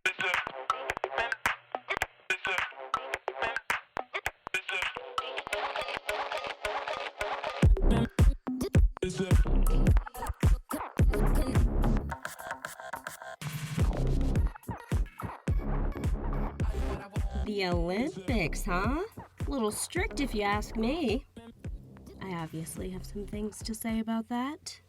The Olympics, huh? A little strict if you ask me. I obviously have some things to say about that.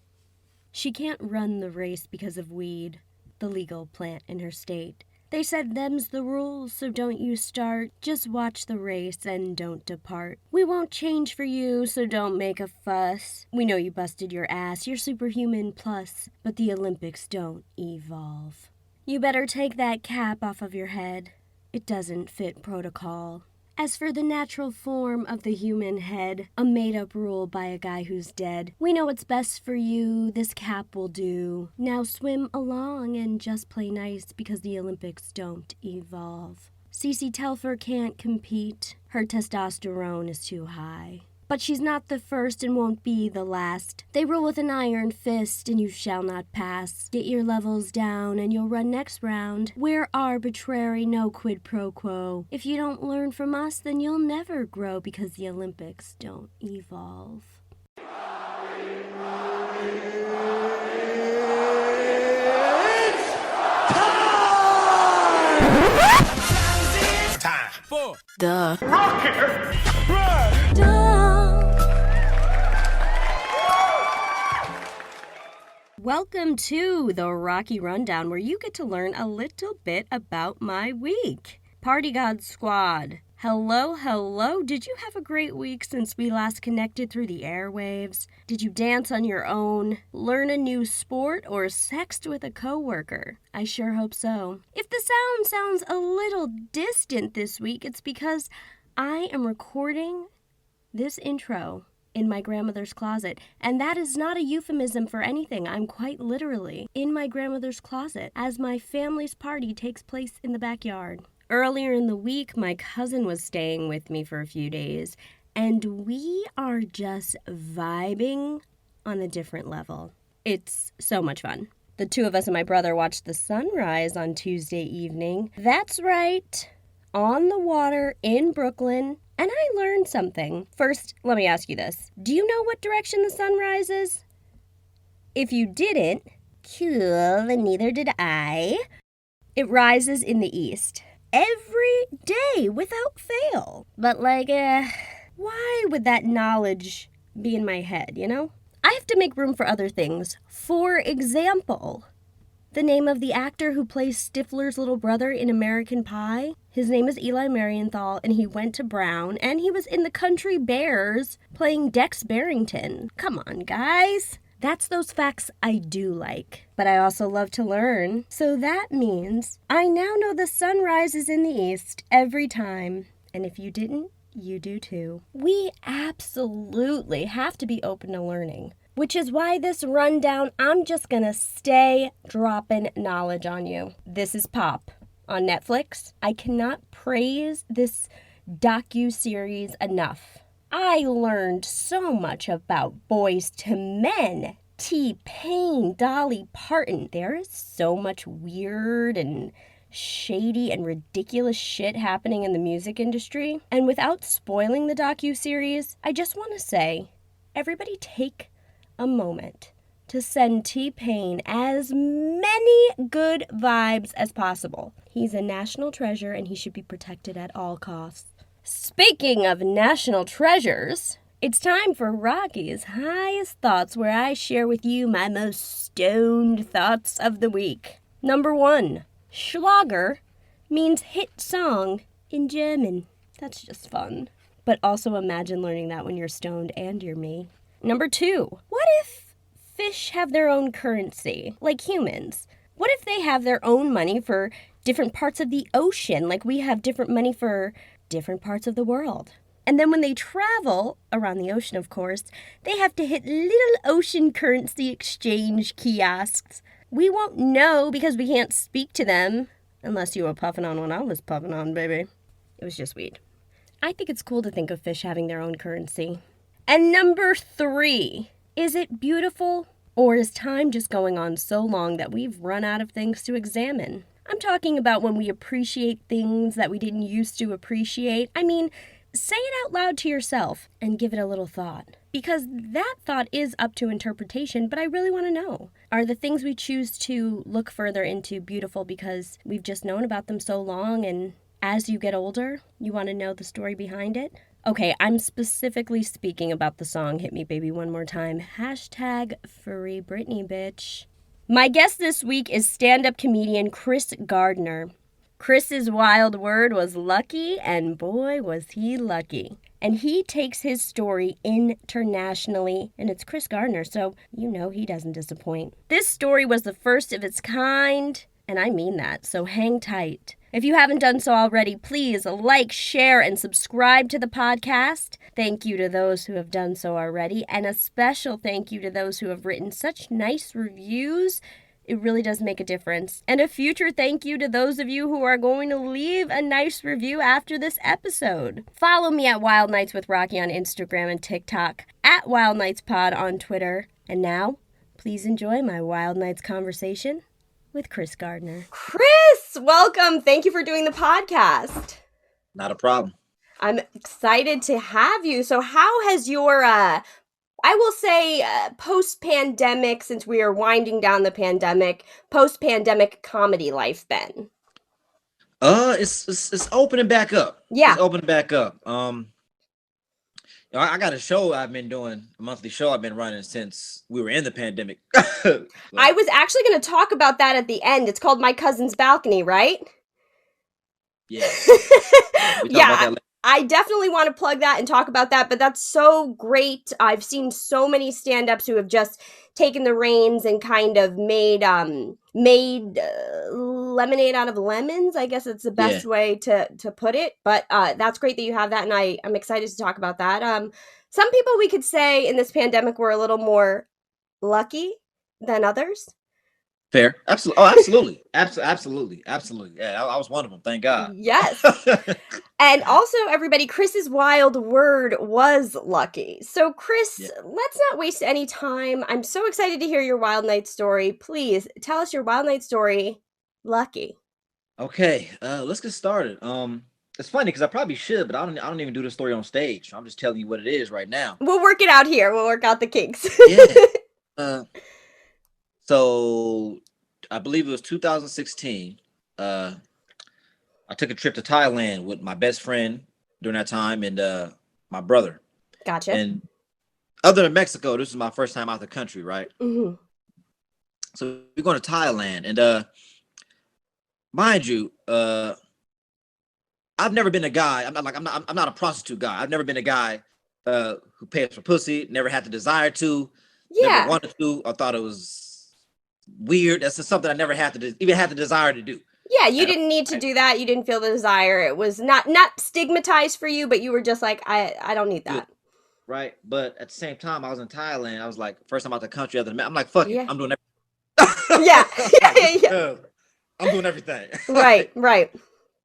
She can't run the race because of weed, the legal plant in her state. They said them's the rules, so don't you start. Just watch the race and don't depart. We won't change for you, so don't make a fuss. We know you busted your ass, you're superhuman plus, but the Olympics don't evolve. You better take that cap off of your head. It doesn't fit protocol. As for the natural form of the human head, a made-up rule by a guy who's dead, we know what's best for you, this cap will do. Now swim along and just play nice because the Olympics don't evolve. Cece Telfer can't compete. Her testosterone is too high. But she's not the first and won't be the last. They rule with an iron fist and you shall not pass. Get your levels down and you'll run next round. We're arbitrary, no quid pro quo. If you don't learn from us, then you'll never grow because the Olympics don't evolve. Time for the Rocket Run. Welcome to the Rocky Rundown, where you get to learn a little bit about my week. Party God Squad. Hello, hello. Did you have a great week since we last connected through the airwaves? Did you dance on your own, learn a new sport, or sext with a coworker? I sure hope so. If the sound sounds a little distant this week, it's because I am recording this intro in my grandmother's closet, and that is not a euphemism for anything. I'm quite literally in my grandmother's closet as my family's party takes place in the backyard. Earlier in the week, my cousin was staying with me for a few days, and we are just vibing on a different level. It's so much fun. The two of us and my brother watched the sunrise on Tuesday evening. That's right, on the water in Brooklyn. And I learned something. First, let me ask you this. Do you know what direction the sun rises? If you didn't, cool, and neither did I. It rises in the east. Every day, without fail. But why would that knowledge be in my head, you know? I have to make room for other things. For example, the name of the actor who plays Stifler's little brother in American Pie. His name is Eli Marienthal, and he went to Brown, and he was in the Country Bears playing Dex Barrington. Come on, guys. That's those facts I do like, but I also love to learn. So that means I now know the sun rises in the east every time, and if you didn't, you do too. We absolutely have to be open to learning. Which is why this rundown, I'm just gonna stay dropping knowledge on you. This is Pop on Netflix. I cannot praise this docu-series enough. I learned so much about Boys to Men, T-Pain, Dolly Parton. There is so much weird and shady and ridiculous shit happening in the music industry. And without spoiling the docu-series, I just want to say, everybody take a moment to send T-Pain as many good vibes as possible. He's a national treasure and he should be protected at all costs. Speaking of national treasures, it's time for Rocky's Highest Thoughts, where I share with you my most stoned thoughts of the week. Number 1, Schlager means hit song in German. That's just fun. But also imagine learning that when you're stoned and you're me. Number 2, what if fish have their own currency, like humans? What if they have their own money for different parts of the ocean, like we have different money for different parts of the world? And then when they travel around the ocean, of course, they have to hit little ocean currency exchange kiosks. We won't know because we can't speak to them, unless you were puffing on when I was puffing on, baby. It was just weed. I think it's cool to think of fish having their own currency. And number 3, is it beautiful, or is time just going on so long that we've run out of things to examine? I'm talking about when we appreciate things that we didn't used to appreciate. I mean, say it out loud to yourself and give it a little thought. Because that thought is up to interpretation, but I really want to know. Are the things we choose to look further into beautiful because we've just known about them so long, and as you get older, you want to know the story behind it? Okay, I'm specifically speaking about the song Hit Me Baby One More Time. Hashtag Free Britney, bitch. My guest this week is stand-up comedian Chris Gardner. Chris's wild word was lucky, and boy was he lucky. And he takes his story internationally, and it's Chris Gardner, so you know he doesn't disappoint. This story was the first of its kind, and I mean that, so hang tight. If you haven't done so already, please like, share, and subscribe to the podcast. Thank you to those who have done so already, and a special thank you to those who have written such nice reviews. It really does make a difference. And a future thank you to those of you who are going to leave a nice review after this episode. Follow me at Wild Nights with Rocky on Instagram and TikTok, at Wild Nights Pod on Twitter. And now, please enjoy my Wild Nights conversation with Chris Gardner. Chris, welcome. Thank you for doing the podcast. Not a problem. I'm excited to have you. So how has your, I will say, post-pandemic, since we are winding down the pandemic, post-pandemic comedy life been? It's opening back up. Yeah. It's opening back up. I got a show I've been doing, a monthly show I've been running since we were in the pandemic. So. I was actually going to talk about that at the end. It's called My Cousin's Balcony, right? Yeah. Yeah. I definitely want to plug that and talk about that, but that's so great. I've seen so many stand-ups who have just taken the reins and kind of made lemonade out of lemons. I guess it's the best way to put it, but that's great that you have that, and I'm excited to talk about that. Some people, we could say, in this pandemic were a little more lucky than others. Fair. Absolutely. Oh, absolutely. Absolutely. Yeah, I was one of them. Thank God. Yes. And also, everybody, Chris's wild word was lucky. So, Chris, let's not waste any time. I'm so excited to hear your Wild Night story. Please tell us your Wild Night story. Lucky. Okay. Let's get started. It's funny because I probably should, but I don't even do the story on stage. I'm just telling you what it is right now. We'll work it out here. We'll work out the kinks. Yeah. So I believe it was 2016. I took a trip to Thailand with my best friend during that time and my brother. Gotcha. And other than Mexico, this is my first time out the country, right? Mm-hmm. So we're going to Thailand, and mind you, I've never been a guy. I'm not a prostitute guy. I've never been a guy who pays for pussy. Never had the desire to. Yeah. Never wanted to. I thought it was weird. That's just something I never even had the desire to do. Yeah, you didn't need to do that. You didn't feel the desire. It was not stigmatized for you, but you were just like, I don't need that. Right. But at the same time, I was in Thailand. I was like, first time out the country other than I'm like, fuck it. I'm doing everything. Yeah. I'm doing everything. Right.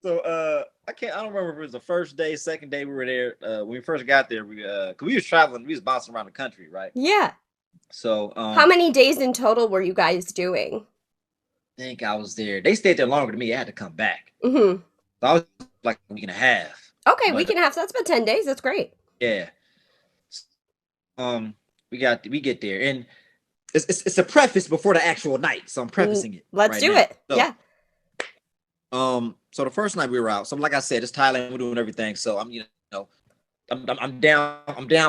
So I don't remember if it was the first day, second day we were there. When we first got there, cause we was traveling, we was bouncing around the country, right? Yeah. So how many days in total were you guys doing? I think I was there. They stayed there longer than me. I had to come back. Mm-hmm. So I was like a week and a half. Okay, week and a half. So that's about 10 days. That's great. Yeah. We get there, and it's a preface before the actual night, so I'm prefacing it. Let's do it. So, yeah. So the first night we were out. So like I said, it's Thailand. We're doing everything. So I'm down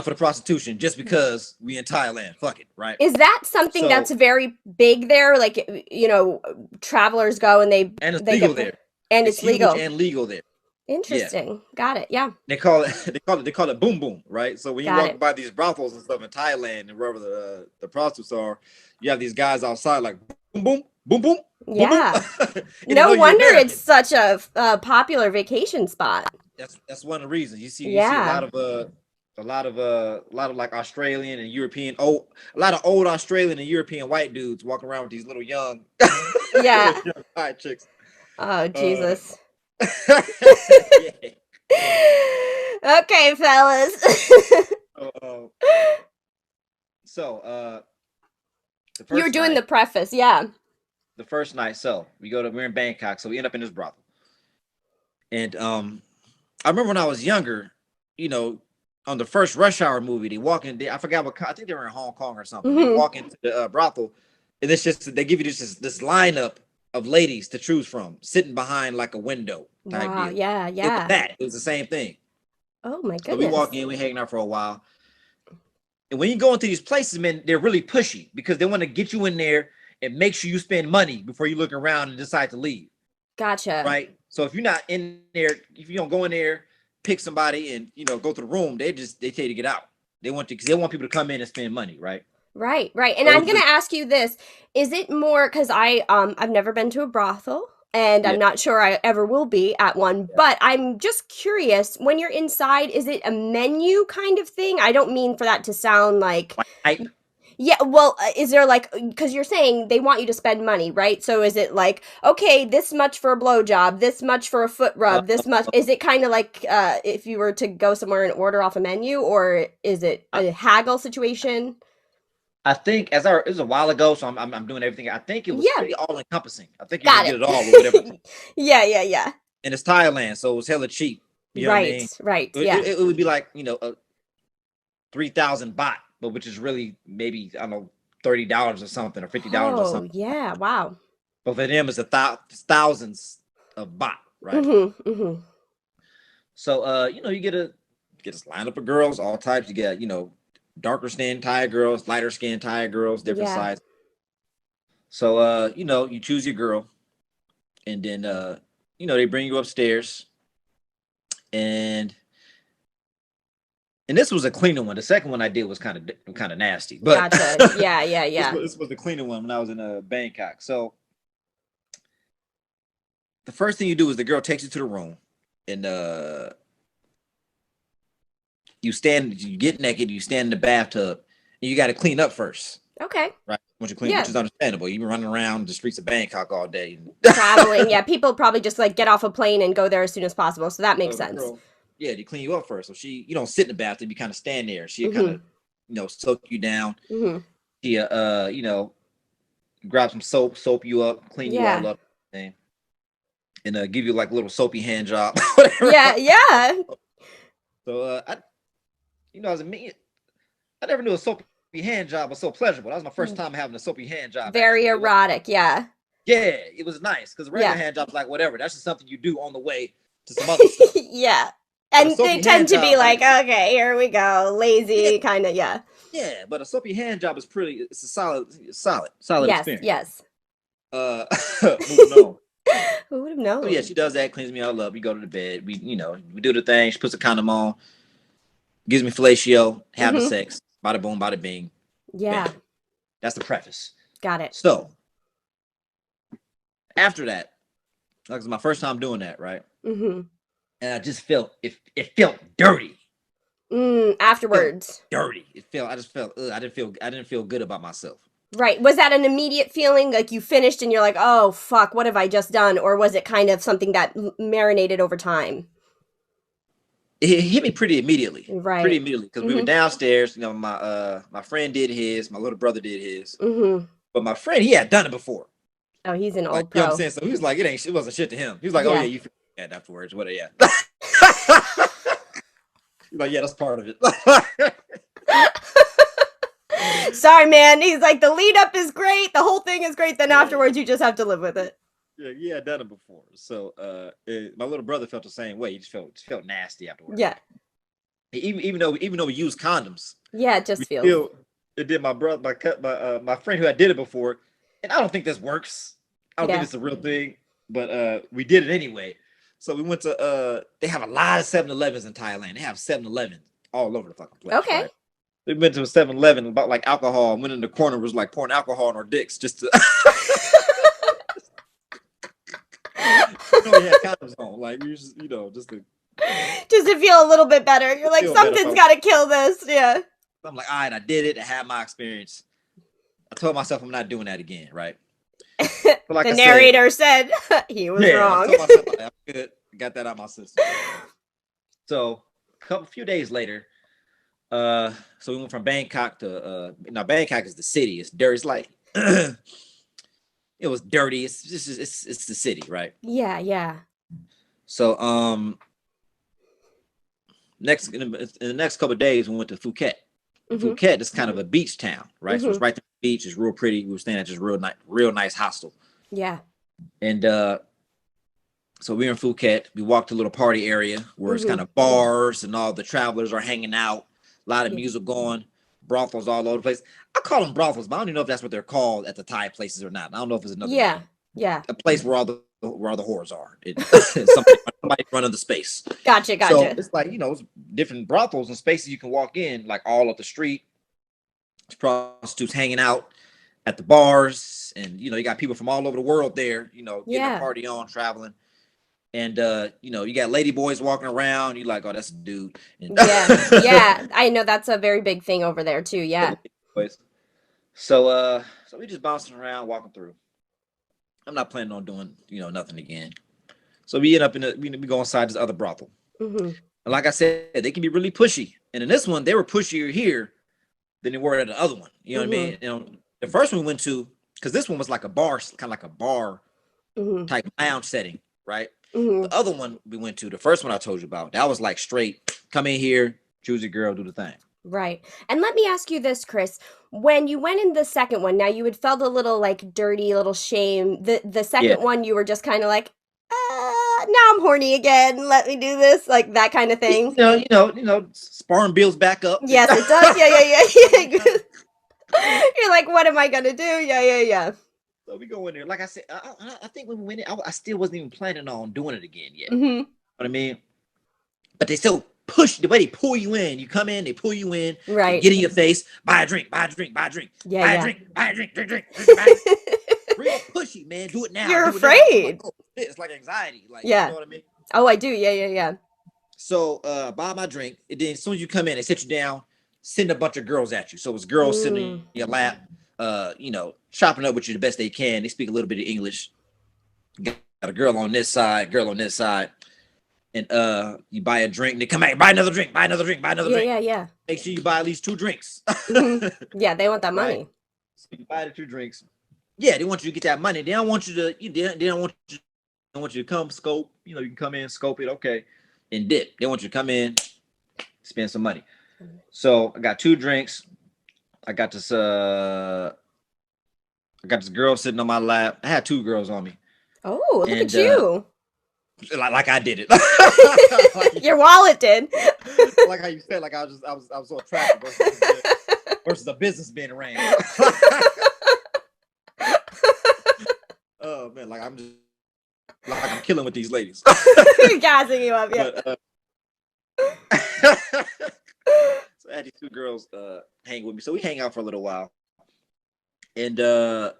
for the prostitution just because we in Thailand. Fuck it, right? Is that something that's very big there? Like, travelers go and they it's legal there, and it's legal and legal there. Interesting. Yeah. Got it. Yeah. They call it boom boom, right? So when you walk by these brothels and stuff in Thailand and wherever the prostitutes are, you have these guys outside like boom boom boom boom. Yeah. Boom, boom. No wonder it's such a popular vacation spot. That's one of the reasons you see a lot of like Australian and European a lot of old Australian and European white dudes walking around with these little young young white chicks. Oh Jesus. Yeah. Okay, fellas. So you were doing the preface, yeah. the first night. So we're in Bangkok, so we end up in this brothel. And I remember when I was younger, you know, on the first Rush Hour movie, they walk in. I forgot what. I think they were in Hong Kong or something. They Hmm. walk into the brothel, and it's just they give you this lineup of ladies to choose from, sitting behind like a window type Wow. deal. Yeah. It was Yeah. that. It was the same thing. Oh my So we walk goodness. in, we hanging out for a while, and when you go into these places, man, they're really pushy because they want to get you in there and make sure you spend money before you look around and decide to leave. Gotcha. Right. So if you're not in there, if you don't go in there, pick somebody and go to the room, they tell you to get out. They want to because they want people to come in and spend money, right? Right, right. And So I'm going to ask you this. Is it more cuz I've never been to a brothel and yeah, I'm not sure I ever will be at one, yeah. but I'm just curious, when you're inside, is it a menu kind of thing? I don't mean for that to sound like Like hype. yeah, well, is there like because you're saying they want you to spend money, right? So is it like okay, this much for a blowjob, this much for a foot Uh, rub, this much? Is it kind of like if you were to go somewhere and order off a menu, or is it I, a haggle situation? I think it was a while ago, so I'm doing everything. I think it was Yeah, pretty all encompassing. I think you're gonna got get it all with whatever. it. Yeah, yeah, yeah. And it's Thailand, so it was hella cheap. You know what I Right, mean? right. It, Yeah. it, it would be like 3,000 baht, but which is really maybe I don't know $30 or something or $50 or Oh, something. yeah. Wow. But for them, it's thousands of baht, right? Mhm. Mhm. So you get this lineup of girls, all types. You get, darker skinned Thai girls, lighter skinned Thai girls, different Yeah. sizes. So you choose your girl, and then they bring you upstairs, and this was a cleaner one. The second one I did was kind of nasty, but Gotcha. Yeah, yeah, yeah. this was the cleaner one when I was in Bangkok. So the first thing you do is the girl takes you to the room, and you get naked, you stand in the bathtub, and you got to clean up first, Okay. right? Once you clean, which Yeah. is understandable. You've been running around the streets of Bangkok all day. Traveling. Yeah, people probably just like get off a plane and go there as soon as possible. So that makes So the sense. girl, yeah, they clean you up first. So you don't sit in the bathtub, you kind of stand there. She kind Mhm. of, soak you down. Mhm. She, grab some soap you up, clean you all Yeah. up, and give you like a little soapy hand job, whatever. Yeah, yeah. So as a me, I never knew a soapy hand job was so pleasurable. That was my first time having a soapy hand job. Very Actually, erotic. Yeah. yeah, it was nice because regular Yeah. hand jobs like whatever. That's just something you do on the way to some other stuff. Yeah. But a And they soapy tend hand to be job, like, okay, here we go. yeah, Lazy kind of, yeah. yeah. But a soapy hand job is pretty. It's a solid Yes, experience. yes. Uh, moving on. Who would have So yeah, known? she does that, cleans me all up. We go to the bed. We do the thing. She puts a condom on, gives me fellatio, have the Mhm. sex. Bada boom, bada bing, bam. Yeah. That's the preface. Got it. So after that, like it's my first time doing that, right? Mhm. And I just felt it felt dirty. It felt Afterwards. dirty. I just felt I didn't feel good about myself. Right. Was that an immediate feeling like you finished and you're like, "Oh, fuck, what have I just done?" Or was it kind of something that marinated over time? It hit me pretty Right. immediately because we were Mhm. downstairs. My friend did his, my little brother did his, Mhm. but my friend he had done it before. Oh, he's an Like, old you know what I'm pro. saying? So he was like, it wasn't shit to him. He was like, oh yeah, Yeah. you feel bad afterwards. What? Yeah. He's like, yeah, that's part of it. Sorry, man. He's like the lead up is great, the whole thing is great, then Yeah, afterwards you just have to live with it. yeah, he had done it before. So my little brother felt the same way. He just felt nasty afterwards. Yeah. Even though we used condoms, Yeah, it we just feels. still it did my brother my friend who had did it before, and I don't think this works. I don't think Yeah. it's a real thing, but we did it anyway. So we went to they have a lot of 7-Elevens in Thailand. They have 7-Elevens all over the fucking place, Okay. right? We went to a 7-Eleven about like alcohol, and went in the corner, was like pouring alcohol on our dicks just to we had condoms on. Like we just just to Just to feel a little bit better. You're like, feel better something's about. got to kill this. Yeah. I'm like, all right, I did it. I had my experience. I told myself I'm not doing that again, right? But like The I said, narrator said he was yeah, I wrong. told myself I'm good. I got that out of my system. So few days later, so we went from Bangkok to now Bangkok is the city. It's dirty. It's like It was dirty. It's just it's the city, right? Yeah, yeah. So next in the next couple of days we went to Phuket. And Mhm. Phuket is kind of a beach town, right? So it's Mhm. right there on the beach. It's real pretty. We were staying at this real nice hostel. Yeah. And so we were in Phuket. We walked to a little party area where it's kind Mhm. of bars and all the travelers are hanging out. A lot of Yeah. music going. Brothels all over the place. I call them brothels, but I don't even know if that's what they're called at the Thai places or not. I don't know if it's another Yeah. name. Yeah. A place where all the whores are. Somebody running the space. Gotcha, So gotcha. it's like, it's different brothels and spaces you can walk in, like all up the street. There's prostitutes hanging out at the bars, and you got people from all over the world there, getting their Yeah. party on, traveling. And you got lady boys walking around. You like, oh, that's a dude. And Yeah. Yeah. I know that's a very big thing over there too. Yeah. so we just bouncing around, walking through. I'm not planning on doing, nothing again. So we end up we go inside this other brothel. Mhm. And like I said, they can be really pushy. And in this one, they were pushier here than they were at the other one. You know what I mean? Mhm. The first one we went to, because this one was like a bar, kind of like a bar Mhm. type lounge setting, right? Mhm. The other one we went to, the first one I told you about, that was like straight, come in here, choose your girl, do the thing. Right. And let me ask you this, Chris. When you went in the second one, now you had felt a little like dirty, a little shame. The Yeah. second one, you were just kind of like, now I'm horny again. Let me do this, like that kind of thing. Sparring bills back up. Yes, it does. Yeah, yeah, yeah. You're like, what am I gonna do? Yeah, yeah, yeah. So we go in there. Like I said, I think when we went in, I still wasn't even planning on doing it again yet. You Hmm. know what I mean? But they still push the way they pull you in. You come in, they pull you in, they Right. get in your face, buy a drink, buy a drink, buy a drink, Yeah, buy a yeah. drink, buy a drink, drink, drink, drink, buy a drink. Real pushy, man. Do it now, You're do it now. I'm like, afraid. oh, it's like anxiety. Like, you Yeah. know what I mean? Oh, I do. Yeah, yeah, yeah. So buy my drink. And then as soon as you come in, they sit you down, send a bunch of girls at you. So it's girls sitting in Mm. your lap, chopping up with you the best they can. They speak a little bit of English. Got a girl on this side, girl on this side. And you buy a drink, and they come back, buy another drink, buy another drink, buy another Yeah, drink. yeah, yeah. Make sure you buy at least 2 drinks. Hmm. Yeah, they want that Right? money. So you buy the 2 drinks. Yeah, they want you to get that money. They don't want you to, they don't want you, they want you to come scope. You can come in, scope it, okay, and dip. They want you to come in, spend some money. So I got 2 drinks. I got this girl sitting on my lap. I had 2 girls on me. Oh, look And at you. like I did it. Like, Your wallet did. like how you said, like I was so attractive versus a business being ran. Oh man, like I'm killing with these ladies. Gassing you up, yeah. But so I had these 2 girls hang with me. So we hang out for a little while. And I'm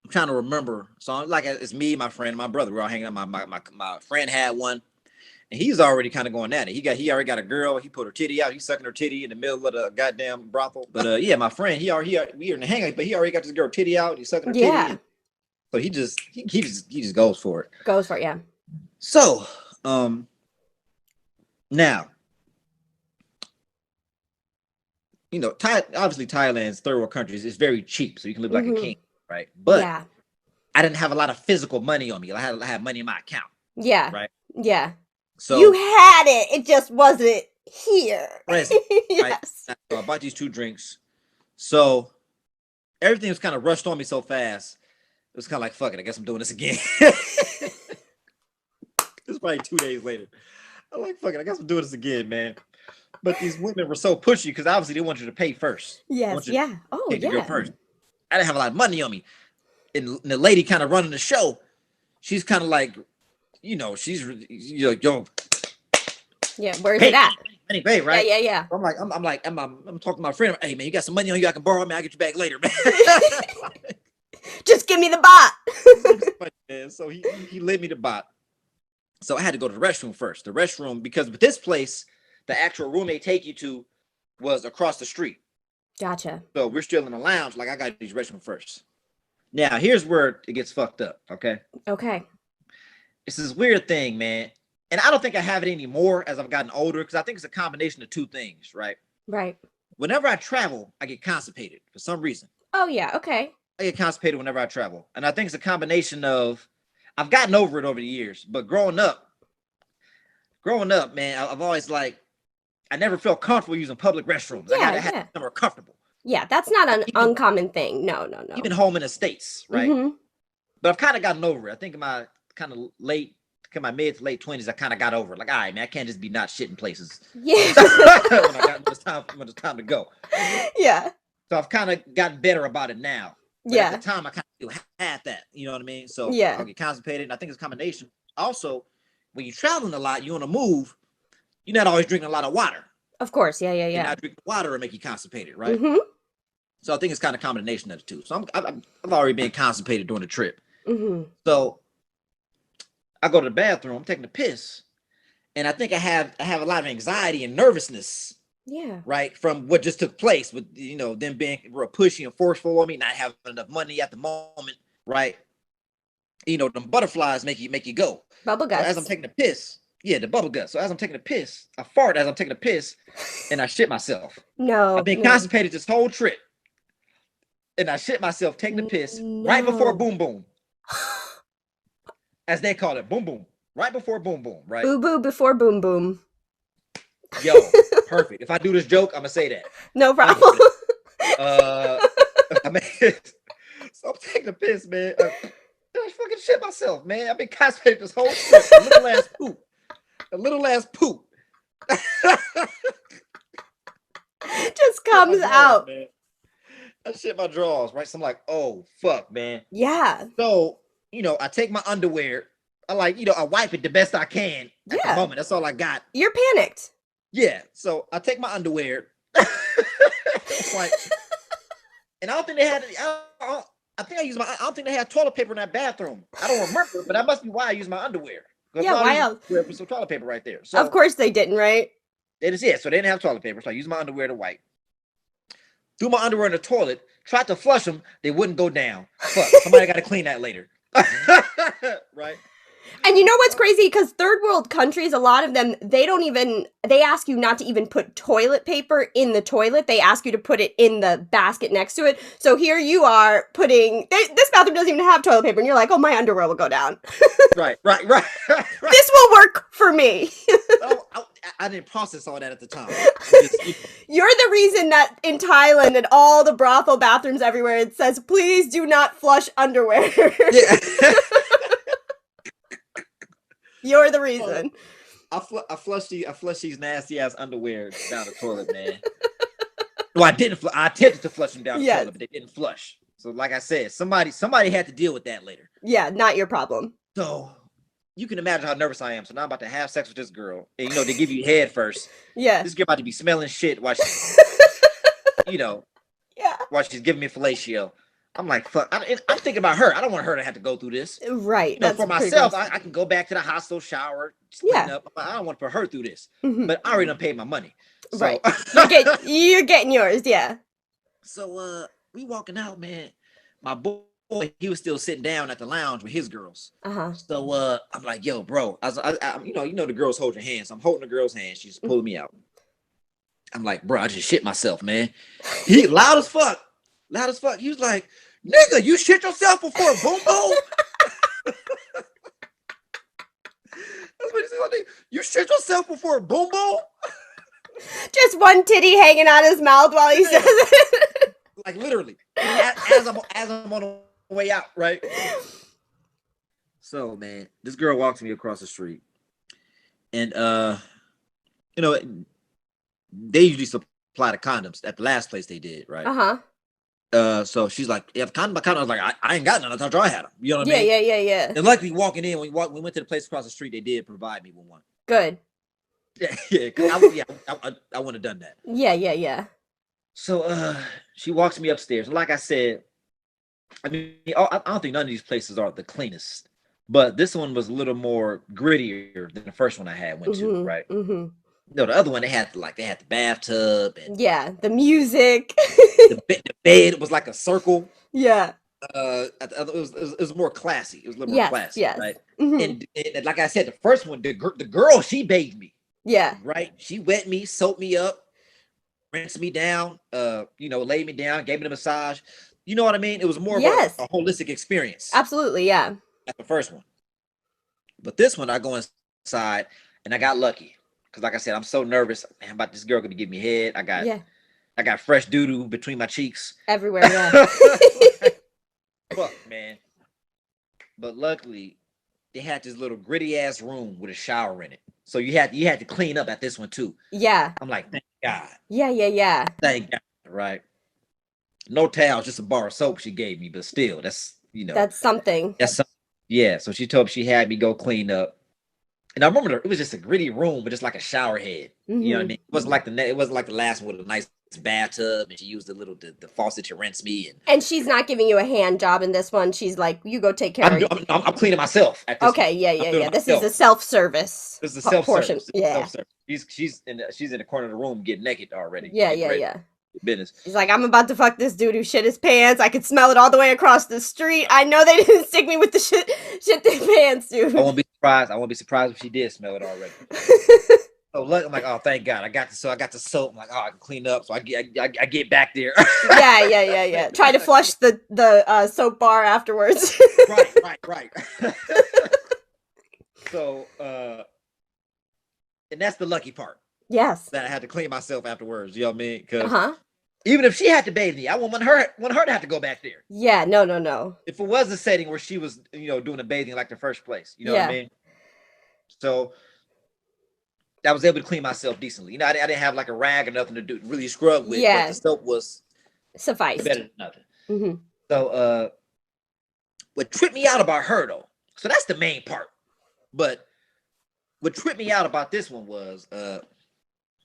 trying to remember. So like it's me, my friend, and my brother. We're all hanging out. My friend had one, and he's already kind of going at it. He already got a girl. He put her titty out. He's sucking her titty in the middle of the goddamn brothel. But yeah, my friend, we are in the hang, but he already got this girl titty out. He's sucking her titty. Yeah. And so he just goes for it. Goes for it, yeah. So now, obviously Thailand's third world countries is very cheap, so you can live like a king, right? But Yeah. I didn't have a lot of physical money on me. I had money in my account, Yeah. right? Yeah. So you had it. It just wasn't here. present, right? Yes. So I bought these 2 drinks. So everything was kind of rushed on me so fast. It was kind of like, fuck it, I guess I'm doing this again. It's probably 2 days later. I'm like, fuck it, I guess I'm doing this again, man. But these women were so pushy because obviously they want you to pay first. Yes. Yeah. Oh, Take the girl yeah. first. I didn't have a lot of money on me. And the lady kind of running the show, she's kind of like, she's yo. Yeah. Where's Hey, it at? Pay, right? Yeah. Yeah. I'm talking to my friend. Hey man, you got some money on you? I can borrow, man. I'll get you back later, man. Just give me the bot. And so he led me to bot. So I had to go to the restroom first. The restroom, because with this place, the actual room they take you to was across the street. Gotcha. So we're still in the lounge. Like I got these restroom first. Now here's where it gets fucked up. Okay. Okay. It's this weird thing, man. And I don't think I have it anymore as I've gotten older, because I think it's a combination of 2 things, right? Right. Whenever I travel, I get constipated for some reason. Oh, yeah. Okay. I get constipated whenever I travel, and I think it's a combination of I've gotten over it over the years, but growing up, man, I've always like I never felt comfortable using public restrooms. I Yeah, gotta have yeah. somewhere comfortable. Yeah, that's not an Even uncommon thing. No, no, no. even home in the States, right? Mm-hmm. But I've kind of gotten over it. I think in my kind of my mid to late 20s, I kind of got over it. Like, all right, man, I can't just be not shitting places Yeah. when it's time to go. Yeah. So I've kind of gotten better about it now. But at the Yeah. time, I kind of had that. You know what I mean? So Yeah. I'll get constipated. And I think it's a combination. Also, when you're traveling a lot, you're on the move, you're not always drinking a lot of water. Of course. Yeah, yeah, And yeah. not drinking water will make you constipated, right? Mm-hmm. So I think it's kind of a combination of the two. So I've already been constipated during the trip. Mm-hmm. So I go to the bathroom, I'm taking a piss, and I think I have a lot of anxiety and nervousness, Yeah. right, from what just took place with them being real pushy and forceful on me, not having enough money at the moment, right? Them butterflies make you go. Bubble So guts. as I'm taking a piss, yeah, the bubble gut. So as I'm taking a piss, I fart as I'm taking a piss, and I shit myself. No. I've been no. constipated this whole trip, and I shit myself taking the piss right before No. boom boom, as they call it, boom boom, right before boom boom, right? Boo boo before boom boom. Yo, perfect. If I do this joke, I'm gonna say that. No problem. I mean, so I'm taking a piss, man. I fucking shit myself, man. I've been constipated this whole trip. A little ass poop. Just comes out. Man. I shit my drawers, right? So I'm like, oh fuck, man. Yeah. So I take my underwear. I wipe it the best I can at the moment. That's all I got. You're panicked. Yeah. So I take my underwear. Like, and I don't think they had. I don't think they had toilet paper in that bathroom. I don't remember, but that must be why I use my underwear. Yeah, why else? There's some toilet paper right there. So of course they didn't, right? So they didn't have toilet paper. So I used my underwear to wipe. Threw my underwear in the toilet. Tried to flush them. They wouldn't go down. Fuck. Somebody got to clean that later. Right. And you know what's crazy? Because third world countries, a lot of them, they ask you not to even put toilet paper in the toilet. They ask you to put it in the basket next to it. So here you are this bathroom doesn't even have toilet paper. And you're like, oh, my underwear will go down. Right. This will work for me. I didn't process all that at the time. You're the reason that in Thailand and all the brothel bathrooms everywhere, it says, please do not flush underwear. Yeah. You're the reason. I flushed these nasty ass underwear down the toilet, man. Well, I didn't. I attempted to flush them down the toilet, but they didn't flush. So, like I said, somebody had to deal with that later. Yeah, not your problem. So you can imagine how nervous I am. So now I'm about to have sex with this girl, and they give you head first. Yeah. This girl about to be smelling shit while she, while she's giving me fellatio. I'm like, fuck. I'm thinking about her. I don't want her to have to go through this. Right. For myself, I can go back to the hostel, shower, clean up. I don't want to put her through this. Mm-hmm. But I already done paid my money. So. Right. You're getting yours, yeah. So we walking out, man. My boy, he was still sitting down at the lounge with his girls. Uh-huh. So I'm like, yo, bro. I the girls hold your hands. I'm holding the girl's hand. She's pulling me out. I'm like, bro, I just shit myself, man. He loud as fuck. He was like, nigga, you shit yourself before boom boom? That's what he said. You shit yourself before boom boom? Just one titty hanging out his mouth while he says it. Like literally. As I'm on the way out, right? So, man, this girl walks me across the street. And they usually supply the condoms at the last place they did, right? Uh-huh. So she's like, yeah, condom. I was like, I ain't got none. I thought y'all had them. You know what I mean? Yeah. And luckily, walking in, we went to the place across the street. They did provide me with one. Good. Yeah. I wouldn't have done that. Yeah. So, she walks me upstairs. Like I said, I mean, I don't think none of these places are the cleanest, but this one was a little more grittier than the first one I went to, right? Mm-hmm. No, the other one they had the bathtub and the music. the bed was like a circle. Yeah. It was more classy. It was a little more classy, right? Mm-hmm. And like I said, the first one, the girl, she bathed me. Yeah. Right. She wet me, soaked me up, rinsed me down. Laid me down, gave me the massage. You know what I mean? It was more of Yes. a holistic experience Absolutely. Yeah. at the first one. But this one, I go inside and I got lucky. Because like I said, I'm so nervous. Man, about this girl gonna give me head. Yeah. I got fresh doo-doo between my cheeks. Everywhere. Yeah. Fuck, man. But luckily, they had this little gritty ass room with a shower in it. So you had to clean up at this one too. Yeah. I'm like, thank God. Yeah. Yeah. Yeah. Thank God. Right. No towels, just a bar of soap she gave me, but still, that's That's something. that's something. Yeah. So she told me she had me go clean up. And I remember it was just a gritty room, but just like a shower head. You know what I mean? It wasn't like the last one with a nice bathtub, and she used the faucet to rinse me. And she's not giving you a hand job in this one. She's like, you go take care of it. I'm cleaning myself at this. Okay, yeah, yeah, yeah. This is a self-service. This is a portion. self-service. Yeah. Self-service. She's in the corner of the room getting naked already. Yeah, yeah, yeah. Business. He's like, I'm about to fuck this dude who shit his pants. I could smell it all the way across the street. I know they didn't stick me with the shit their pants, dude. I won't be surprised if she did smell it already. So look, I'm like, oh, thank God, I got the soap. I'm like, oh, I can clean up. So I get back there. Yeah. Try to flush the soap bar afterwards. Right. So, and that's the lucky part. Yes. That I had to clean myself afterwards. You know what I mean? Because even if she had to bathe me, I wouldn't want her to have to go back there. Yeah, no. If it was a setting where she was, doing the bathing like the first place, you know what I mean? So I was able to clean myself decently. I didn't have like a rag or nothing to do really scrub with. Yeah. But the soap was suffice better than nothing. Mm-hmm. So what tripped me out about her though, so that's the main part. But what tripped me out about this one was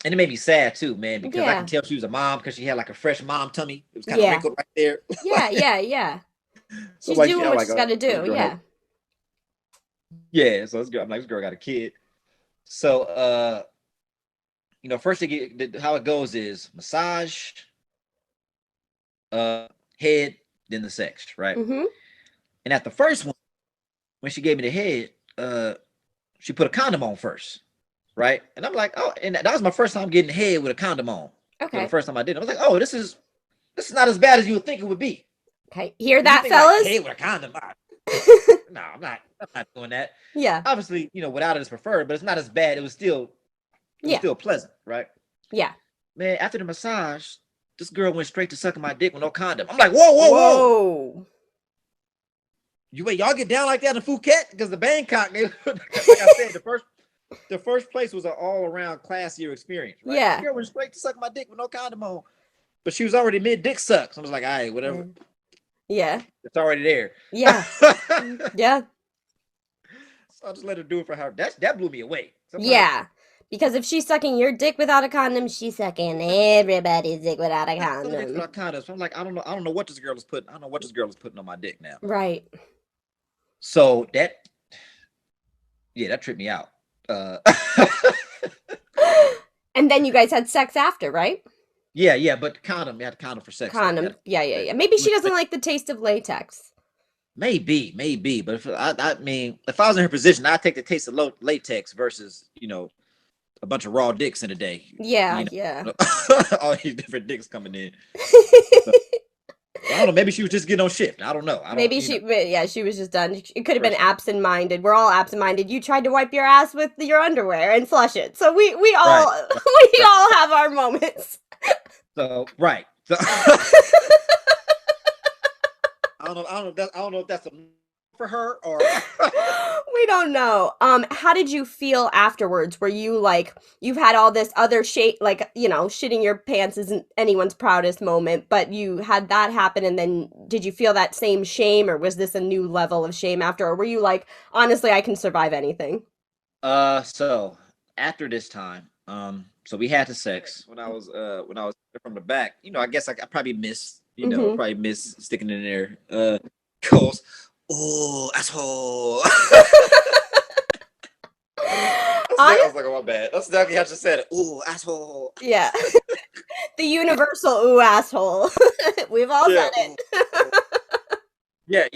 and it made me sad too, man, because I can tell she was a mom because she had like a fresh mom tummy. It was kind of wrinkled right there. Yeah. She's like, doing what she's got to do. Yeah. Yeah. So this girl got a kid. So first how it goes is massage, head, then the sex, right? Mm-hmm. And at the first one, when she gave me the head, she put a condom on first. Right. And I'm like, oh, and that was my first time getting head with a condom on. Okay. The first time I did it. I was like, oh, this is not as bad as you would think it would be. Okay. Hear that, fellas? Like, head with a condom on. No, I'm not doing that. Yeah. Obviously, without it is preferred, but it's not as bad. It was still pleasant, right? Yeah. Man, after the massage, this girl went straight to sucking my dick with no condom. I'm like, whoa. Y'all get down like that in Phuket? Because the Bangkok, like I said, the first place was an all-around classier experience, right? Yeah. This girl went straight to suck my dick with no condom on. But she was already mid-dick suck. So I was like, all right, whatever. Yeah. It's already there. Yeah. Yeah. So I just let her do it for her. That blew me away. Yeah. Because if she's sucking your dick without a condom, she's sucking everybody's dick without a condom. Without condoms. So I'm like, I don't know what this girl is putting. I don't know what this girl is putting on my dick now. Right. So that tripped me out. And then you guys had sex after, right? Yeah, but condom. You had a condom for sex. Condom. Yeah. Maybe she doesn't like the taste of latex. Maybe. But if I was in her position, I'd take the taste of latex versus, a bunch of raw dicks in a day. Yeah. All these different dicks coming in. So, I don't know. Maybe she was just getting on shift. I don't know. She was just done. It could have been absent-minded. We're all absent-minded. You tried to wipe your ass with your underwear and flush it. So we all all have our moments. So right. So I don't know if that's a for her or we don't know. How did you feel afterwards? Were you like, you've had all this other shitting your pants isn't anyone's proudest moment, but you had that happen, and then did you feel that same shame, or was this a new level of shame after, or were you like, honestly, I can survive anything? So after this time, so we had the sex when I was from the back, I guess I probably missed, probably miss sticking in there, goes, oh, asshole. I was like, oh, my bad. That's exactly how she said it. Ooh, asshole. Yeah. The universal ooh, asshole. We've all said it. Yeah.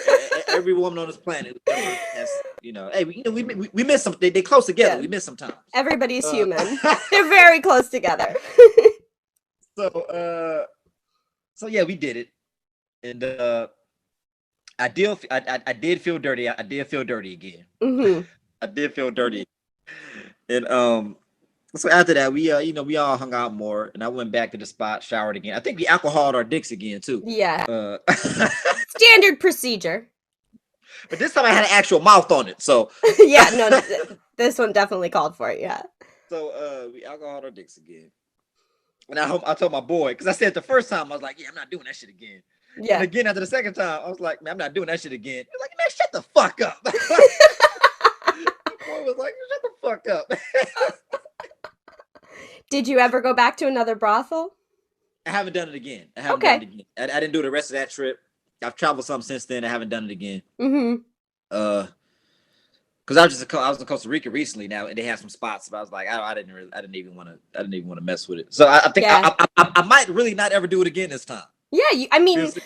So every woman on this planet has, hey, we miss some. They close together. Yeah. We miss sometimes. Everybody's human. They're very close together. So yeah, we did it. and I did feel dirty. I did feel dirty again. Mm-hmm. I did feel dirty, and so after that, we all hung out more, and I went back to the spot, showered again. I think we alcoholed our dicks again too. Yeah. Uh, Standard procedure. but this time I had an actual mouth on it, so Yeah, no, this one definitely called for it, yeah. so we alcoholed our dicks again. And I told my boy, because I said the first time I was like, yeah, I'm not doing that shit again. Yeah. And again after the second time, I was like, man, I'm not doing that shit again. He was like, man, shut the fuck up. The boy was like, shut the fuck up. Did you ever go back to another brothel? I haven't done it again. I haven't done Okay. it again. I didn't do the rest of that trip. I've traveled some since then. I haven't done it again. Mm-hmm. Because I was in Costa Rica recently now, and they had some spots, but I was like, I didn't even want to mess with it. So I think Yeah. I might really not ever do it again this time. Yeah, I mean, We'll see.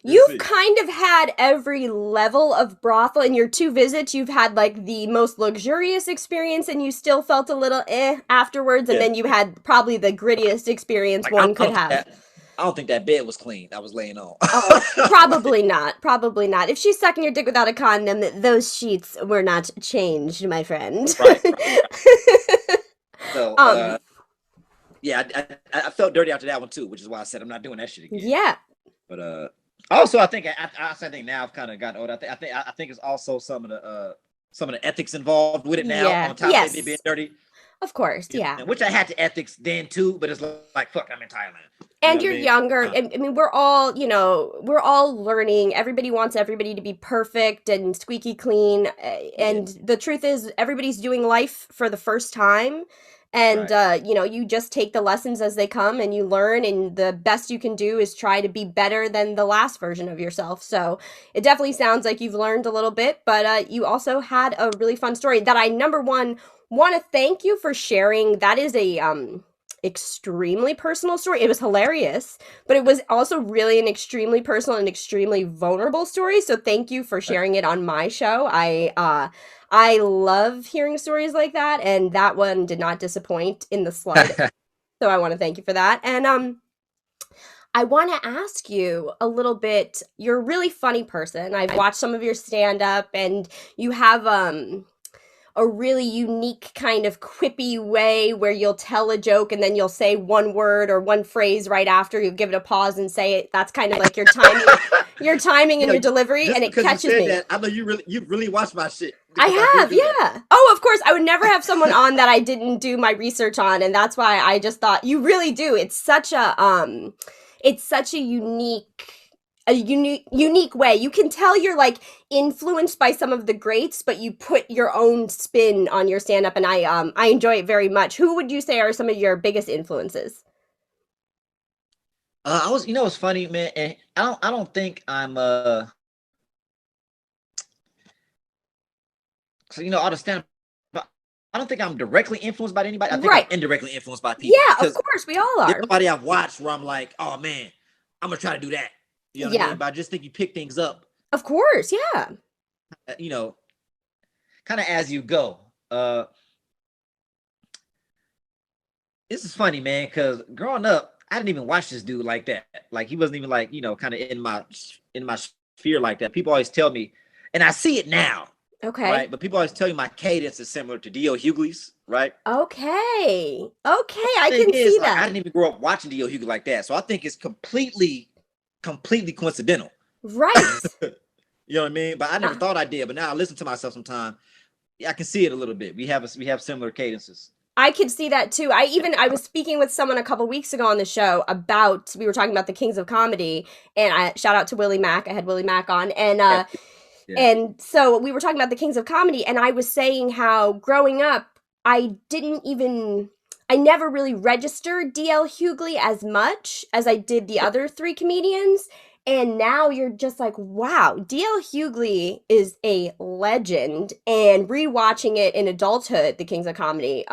you've kind of had every level of brothel in your 2 visits. You've had like the most luxurious experience, and you still felt a little afterwards, and Yeah. then you had probably the grittiest experience Like, one could have. I don't think that bed was clean. I was laying on. Oh, probably not. Probably not. If she's sucking your dick without a condom, those sheets were not changed, my friend. Right. So, yeah, I felt dirty after that one too, which is why I said I'm not doing that shit again. Yeah. But also I think now I've kind of gotten old. I think it's also some of the ethics involved with it now. Yeah. On top Yes. of it being dirty. Of course, You know, yeah. which I had to ethics then too, but it's like fuck, I'm in Thailand. And know you're what I mean? younger. I mean, we're all learning. Everybody wants everybody to be perfect and squeaky clean. And the truth is, everybody's doing life for the first time. And, Right. you just take the lessons as they come and you learn. And the best you can do is try to be better than the last version of yourself. So it definitely sounds like you've learned a little bit, but you also had a really fun story that I, number one, want to thank you for sharing. That is a, extremely personal story. It was hilarious, but it was also really an extremely personal and extremely vulnerable story. So thank you for sharing it on my show. I love hearing stories like that, and that one did not disappoint in the slightest. So I want to thank you for that. And I want to ask you a little bit. You're a really funny person. I've watched some of your stand up, and you have a really unique kind of quippy way where you'll tell a joke and then you'll say one word or one phrase right after. You give it a pause and say it. That's kind of like your timing, and your delivery, and it catches me. That, I know you really watched my shit. I have, yeah. Oh, of course. I would never have someone on that I didn't do my research on, and that's why I just thought you really do. It's such a unique way. You can tell you're like influenced by some of the greats, but you put your own spin on your stand up, and I enjoy it very much. Who would you say are some of your biggest influences? It's funny, man, and I don't think I'm so all the stand up, I don't think I'm directly influenced by anybody. I think I'm indirectly influenced by people. Yeah, of course, we all are. There's nobody I've watched where I'm like, oh man, I'm gonna try to do that. You know what I mean? But I just think you pick things up. Of course, yeah. Kind of as you go. This is funny, man, because growing up, I didn't even watch this dude like that. Like he wasn't even like, kind of in my sphere like that. People always tell me, and I see it now. Okay. Right. But people always tell you my cadence is similar to D.L. Hughley's, right? Okay. I can see that. I didn't even grow up watching D.L. Hughley like that. So I think it's completely coincidental. Right. You know what I mean? But I never thought I did. But now I listen to myself sometimes. Yeah, I can see it a little bit. We have similar cadences. I could see that too. I was speaking with someone a couple weeks ago on the show we were talking about the Kings of Comedy, and I shout out to Willie Mack. I had Willie Mack on, and Yeah. And so we were talking about the Kings of Comedy, and I was saying how growing up, I never really registered D.L. Hughley as much as I did the other 3 comedians. And now you're just like, wow, D.L. Hughley is a legend. And rewatching it in adulthood, the Kings of Comedy,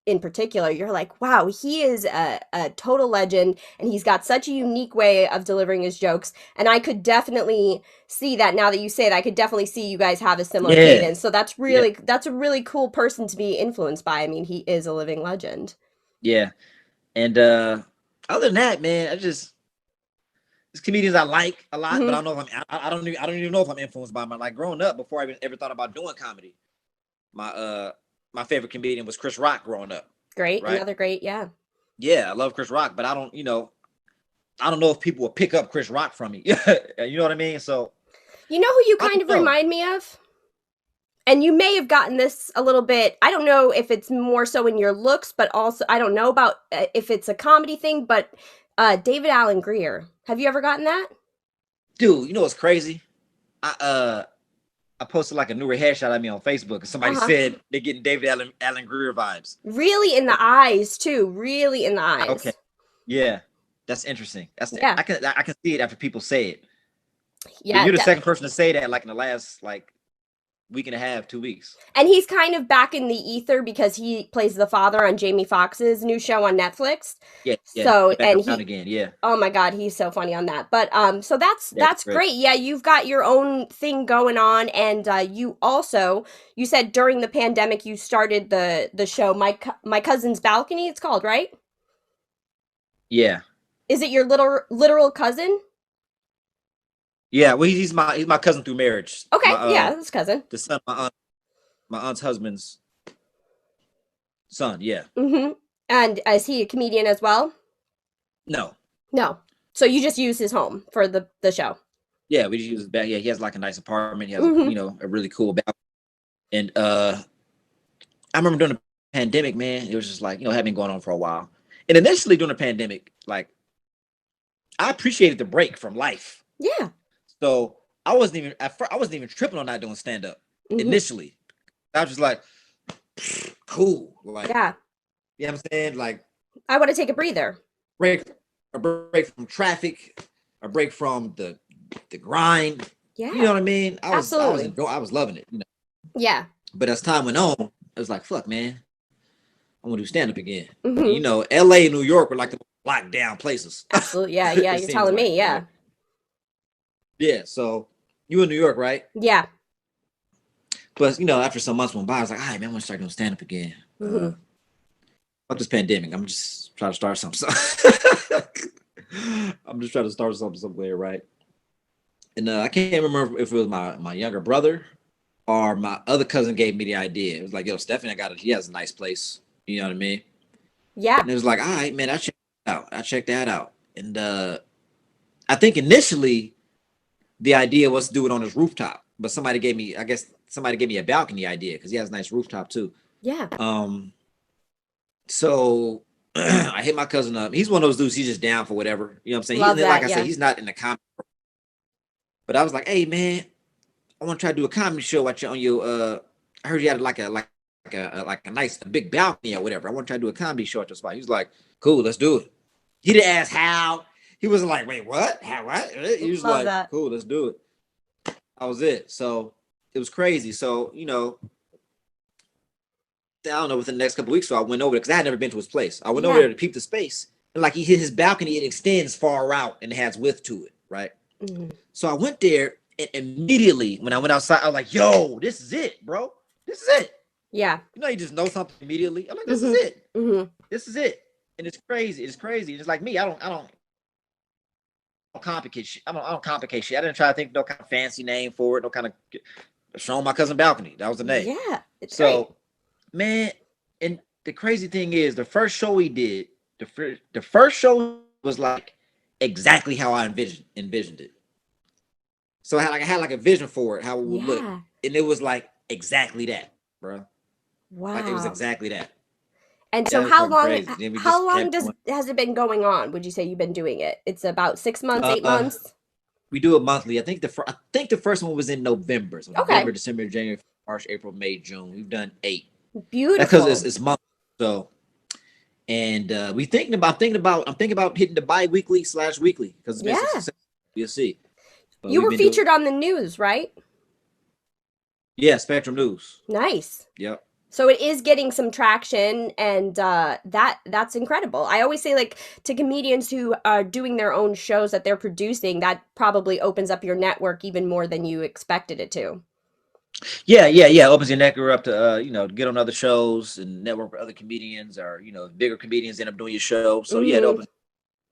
in particular, you're like, wow, he is a total legend, and he's got such a unique way of delivering his jokes. And I could definitely see that now that you say it. I could definitely see you guys have a similar cadence. So that's a really cool person to be influenced by. I mean, he is a living legend. Yeah. And other than that, man, There's comedians I like a lot, but Mhm. I don't know if I don't even know if I'm influenced by them. Like growing up, before I even ever thought about doing comedy, my favorite comedian was Chris Rock growing up. Great, Right? another great, yeah. Yeah, I love Chris Rock, but I don't, I don't know if people will pick up Chris Rock from me. You know what I mean? So You know who you I kind don't of know. remind me of? And you may have gotten this a little bit. I don't know if it's more so in your looks, but also I don't know about if it's a comedy thing, but David Allen Greer. Have you ever gotten that? Dude, you know what's crazy? I posted like a newer headshot of me on Facebook, and somebody Uh-huh. said they're getting David Allen Greer vibes. Really in the eyes too. Really in the Okay, eyes. yeah, that's interesting. Yeah. I can see it after people say it. But Yeah, you're the second person to say that, like in the last like week and a half, 2 weeks. and he's kind of back in the ether because he plays the father on Jamie Foxx's new show on Netflix. Yeah, yeah, So, back and around he, again. Yeah, oh my god, he's so funny on that. But so yeah, that's great. great. Yeah, you've got your own thing going on, and you also, you said during the pandemic you started the show my cousin's balcony. It's called, right? Yeah, Is it your literal cousin? yeah. Well, he's my cousin through marriage. Okay, My yeah, that's cousin. the son of my aunt's husband's son. Yeah, Mm-hmm. And is he a comedian as well? no, No. So you just use his home for the show. yeah. We just use his back. Yeah, he has like a nice apartment. He has Mm-hmm. a really cool balcony. And I remember during the pandemic, man, it was just like, had been going on for a while. And initially during the pandemic, like I appreciated the break from life. Yeah. So I wasn't even at first, I wasn't even tripping on not doing stand up Mm-hmm. initially. I was just like, cool. Like, Yeah. you know what I'm saying? Like I want to take a breather. break a break from traffic, a break from the grind. You know Yeah. what I mean? Absolutely. I was loving it, Yeah. But as time went on, I was like, fuck, man, I want to do stand up again. Mm-hmm. LA and New York were like the locked down places. Absolutely. Yeah. Yeah. It You're seems telling like, me. Yeah. Yeah. So you in New York, right? Yeah. But after some months went by, I was like, all right, man, I want to start doing stand up again. Mm-hmm. Fuck this pandemic. I'm just trying to start something. I'm just trying to start something somewhere, right? And I can't remember if it was my younger brother or my other cousin gave me the idea. It was like, yo, Stephanie, he has a nice place. You know what I mean? Yeah. And it was like, all right, man, I checked that out. And I think initially the idea was to do it on his rooftop, but somebody gave me a balcony idea because he has a nice rooftop too. Yeah. So I hit my cousin up. He's one of those dudes. He's just down for whatever. You know what I'm saying? Love that, Like I yeah. said, he's not in the comedy. But I was like, hey man, I want to try to do a comedy show on your. I heard you had like a nice big balcony or whatever. I want to try to do a comedy show at your spot. He was like, cool, let's do it. He didn't ask how. He wasn't like, wait, what? How? What? He was Love like, that. cool, let's do it. That was it. So it was crazy. So I don't know, within the next couple of weeks, so I went over there because I had never been to his place. I went over there to peep the space, and like he hit his balcony, it extends far out and it has width to it, right? Mm-hmm. So I went there, and immediately when I went outside, I was like, "Yo, this is it, bro. This is it." Yeah. You just know something immediately. I'm like, "This is it. Mm-hmm. This is it." And it's crazy. It's crazy. It's like me. I don't complicate shit. I don't complicate shit. I didn't try to think no kind of fancy name for it. No kind of showing my cousin balcony. That was the name. Yeah. It's So. great. Man, and the crazy thing is, the first show we did, the first show was like exactly how I envisioned it. So I had like a vision for it, how it would look, Yeah. and it was like exactly that, bro. Wow. Like it was exactly that. And so That was how fucking long crazy. Then we how just long kept going. has it been going on? Would you say you've been doing it? It's about 6 months, 8 months? We do it monthly. I think the first one was in November. So Okay. November, December, January, March, April, May, June. We've done 8. Beautiful. That's because it's monthly. So, and I'm thinking about hitting the bi-weekly/weekly because it's been successful. You'll see. But you we've were been doing- featured on the news, right? Yeah, Spectrum News. Nice. Yep. So it is getting some traction, and that's incredible. I always say, like, to comedians who are doing their own shows that they're producing, that probably opens up your network even more than you expected it to. Yeah. Opens your network up to get on other shows and network with other comedians, or bigger comedians end up doing your show. So yeah, it opens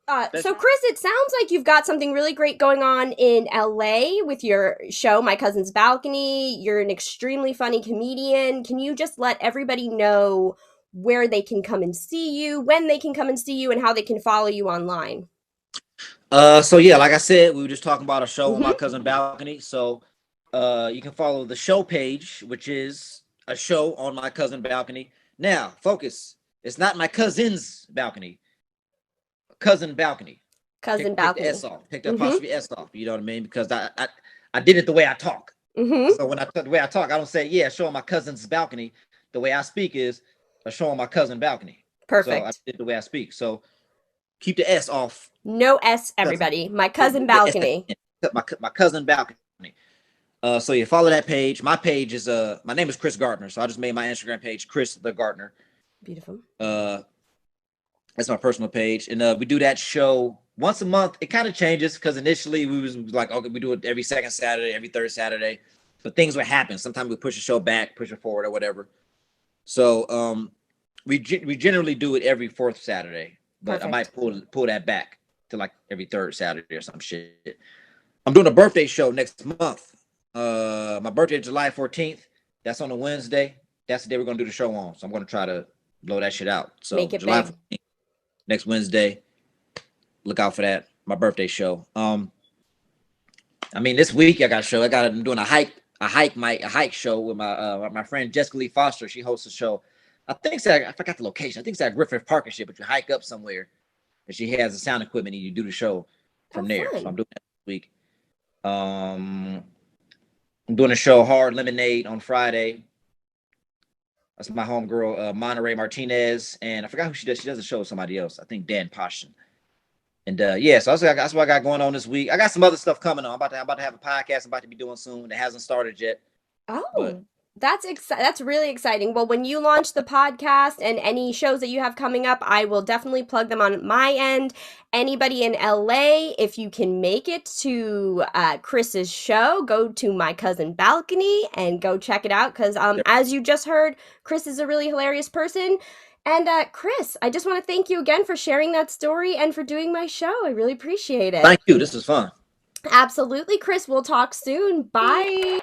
So Chris, it sounds like you've got something really great going on in LA with your show, My Cousin's Balcony. You're an extremely funny comedian. Can you just let everybody know where they can come and see you, when they can come and see you, and how they can follow you online? So yeah, like I said, we were just talking about a show on my Mm-hmm. cousin balcony. So you can follow the show page, which is a show on my cousin balcony. Now, focus. It's not my cousin's balcony, cousin balcony. Cousin Take the S Balcony. off. Take the Mm-hmm. apostrophe S off. You know what I mean? Because I did it the way I talk. Mm-hmm. So when the way I talk, I don't say, yeah, show on my cousin's balcony. The way I speak is a show on my cousin balcony. So I Perfect. did the way I speak. So keep the S off. No S, Cousin. everybody. My Yeah, Cousin the S Balcony. my cousin balcony. So you follow that page. My page is my name is Chris Gardner. So I just made my Instagram page Chris the Gardner. Beautiful. That's my personal page, and we do that show once a month. It kind of changes because initially we was like, okay, we do it every second Saturday, every third Saturday, but things would happen. Sometimes we push the show back, push it forward, or whatever. So we generally do it every fourth Saturday, but I might Perfect. pull that back to like every third Saturday or some shit. I'm doing a birthday show next month. My birthday is July 14th. That's on a Wednesday. That's the day we're gonna do the show on. So I'm gonna try to blow that shit out. Make So it July big. 14th, next Wednesday. Look out for that. My birthday show. I mean, this week I got a show. I'm doing a hike show with my friend Jessica Lee Foster. She hosts a show. I forgot the location. I think it's at Griffith Park and shit, but you hike up somewhere and she has the sound equipment and you do the show Oh, from there. So I'm fun. doing that this week. Um, I'm doing a show Hard Lemonade on Friday. That's my homegirl, Monterey Martinez, and I forgot who she does. She does a show with somebody else. I think Dan Passion. And yeah, so that's what I got going on this week. I got some other stuff coming on. I'm about to have a podcast I'm about to be doing soon. It hasn't started yet, but Oh, that's really exciting. Well, when you launch the podcast and any shows that you have coming up, I will definitely plug them on my end. Anybody in LA, if you can make it to Chris's show, go to My Cousin Balcony and go check it out because as you just heard, Chris is a really hilarious person. And Chris, I just want to thank you again for sharing that story and for doing my show. I really appreciate it. thank you. This is fun. Absolutely, Chris. We'll talk soon. Bye.